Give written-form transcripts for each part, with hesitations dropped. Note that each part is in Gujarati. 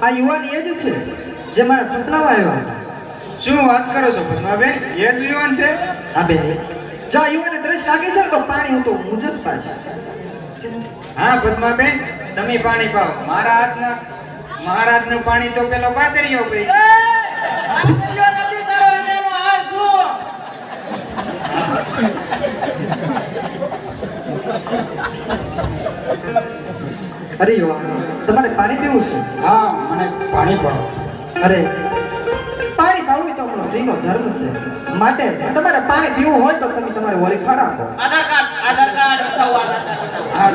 આ યુવાન એ જ છે જે મારા સપનામાં આવ્યા. શું વાત કરો છો પદ્માબેન? એ જ યુવાન છે? હા બેન, જો આ યુવાને તરસ લાગે છે ને તો પાણી હું તો હું જ પાઈશ. હા પદ્માબેન, તમે પાણી પાઓ. મારા હાથના મહારાજનું પાણી તો પેલો પાતરીયો પી. અરે યુવાન, તમારે પાણી પીવું છે? હા, મને પાણી પાઓ. અરે પાણી પાવું તો આપણો સ્ત્રીનો ધર્મ છે. માટે તમારે પાણી પીવું હોય તો તમે તમારે ઓળખા રાખો. હા,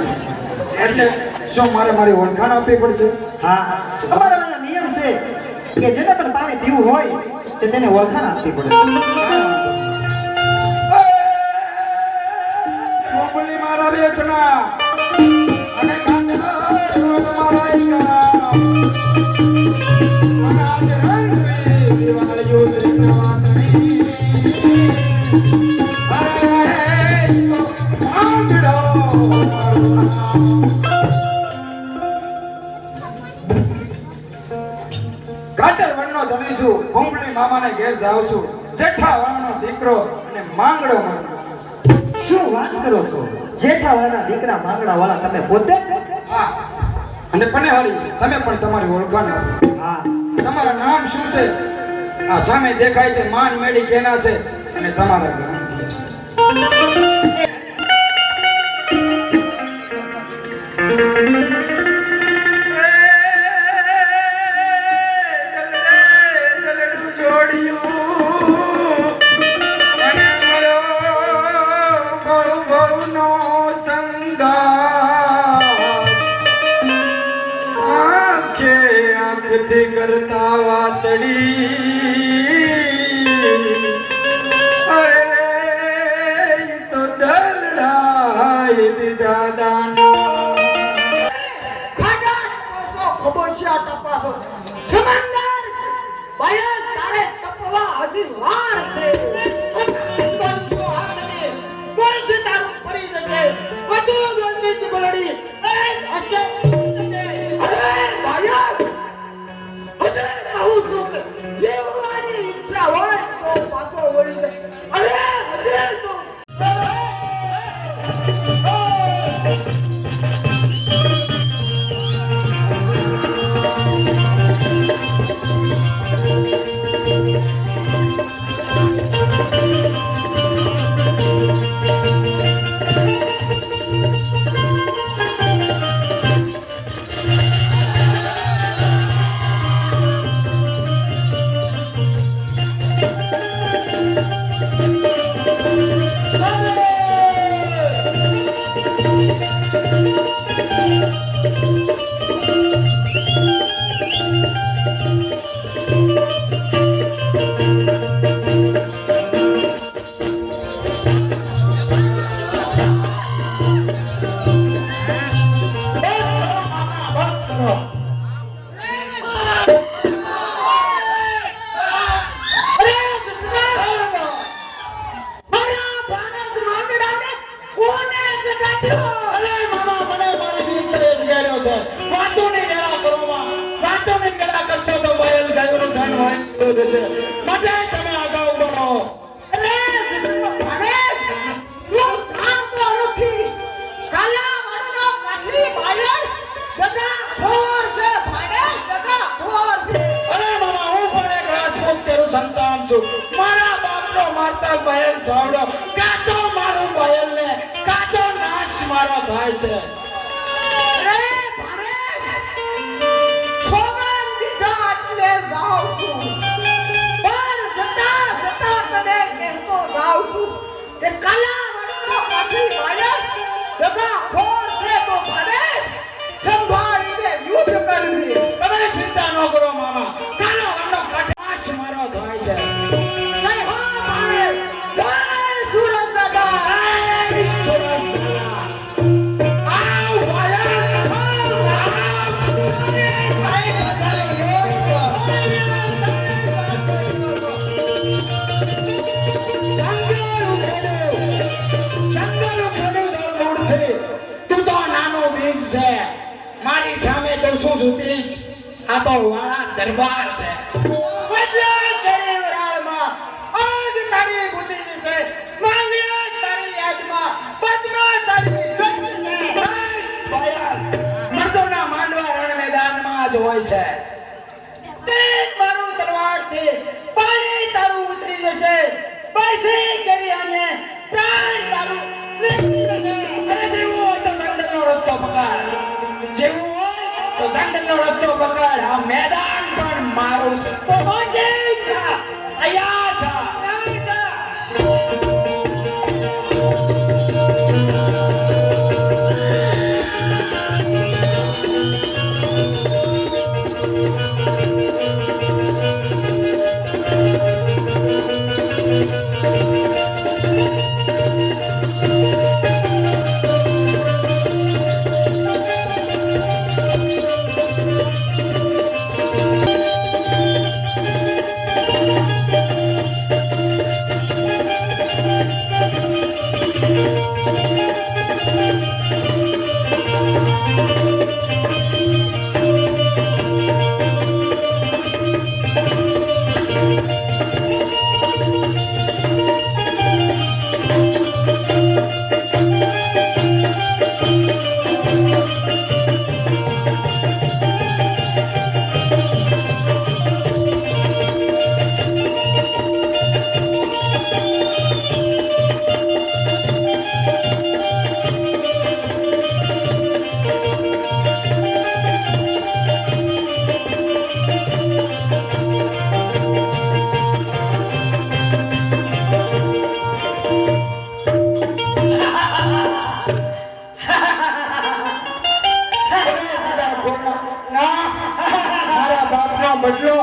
એટલે શું મારે મારી ઓળખાણ આપવી પડશે? હા, તમારો અહીંયા નિયમ છે કે જેને પણ પાણી પીવું હોય તે તેને ઓળખાણ આપવી પડે. મોગલી મારા બેસના અને કાંદના રોગ મારા એકના મનાજ રંગવી દિવાળીઓ શ્રીનવાતણી અરે માંગડો કાટર વણનો ધણી છું. ભૂંગળી મામાને ઘેર જાઉં છું. જેઠા વણનો દીકરો અને માંગડો મારો. શું વાત કરો છો? જેઠાવાળાના દીકરા માંગડા વાળા તમે પોતે? હા, અને પનેહારી તમે પણ તમારી ઓળખાણ આપો. હા, તમારું નામ શું છે? આ સામે દેખાય તે માન મેડી કેના છે અને તમારા ગામ કરતા વાતડી અરે તો દરડાઈ દીધા દાનો ખાડા પાસો ખબોશિયા તપાસો સમંદર બયન તારે તપવા હજી વાર છે. બંધો હાથને બોલથી તારું પડી જશે. બધું ગંદી જ બલડી એ અસ્તે અરે બયન કહું છું કે જીવવાની ઈચ્છા હોય તો પાછો વળી જાય. અરે હજે તો મારા બાપનો મારતા બયલ સાવડો કાતો મારું બયલ ને કાતો નાશ મારો થાય છે. અરે ભારે સોગન દીધા એટલે જાઉં છું. પણ જતા જતા તને કહેતો જાઉં છું કે કાલા વડનો કાઠી બયલ દગા ખોર છે તો ભારે સંભાળીને યુદ્ધ કરવી. તમે ચિંતા ન કરો મામા. કાલા વડનો કાઠી મારો થાય છે. જય હો ભારે, જય સુરત દાદા, જય સુરત દાદા. આવ ભાઈ, ભાઈ સદાય જંગલ ઉખેડ્યું આ તો વાળા દરબાર છે. વજ્યા કરી વરાળમાં આગ તારી બુજી જશે માંગ્યા તારી યાદમાં પદ્મા તારી લટ છે દયાલ, મર્દોના માંડવા રણ મેદાનમાં જ હોય છે. તેજ મારું તલવારથી પાણી તારું ઉતરી જશે પછી કરી અને પ્રાણ તારું નીકળી જશે. અને જેવું હોય તો જંગલનો રસ્તો પકડ. જેવું હોય તો જંગલનો રસ્તો પકડ. આ મેદાન પણ મારું છે. તો મોજે જા તૈયાર થા. મારા બાપનો બદલો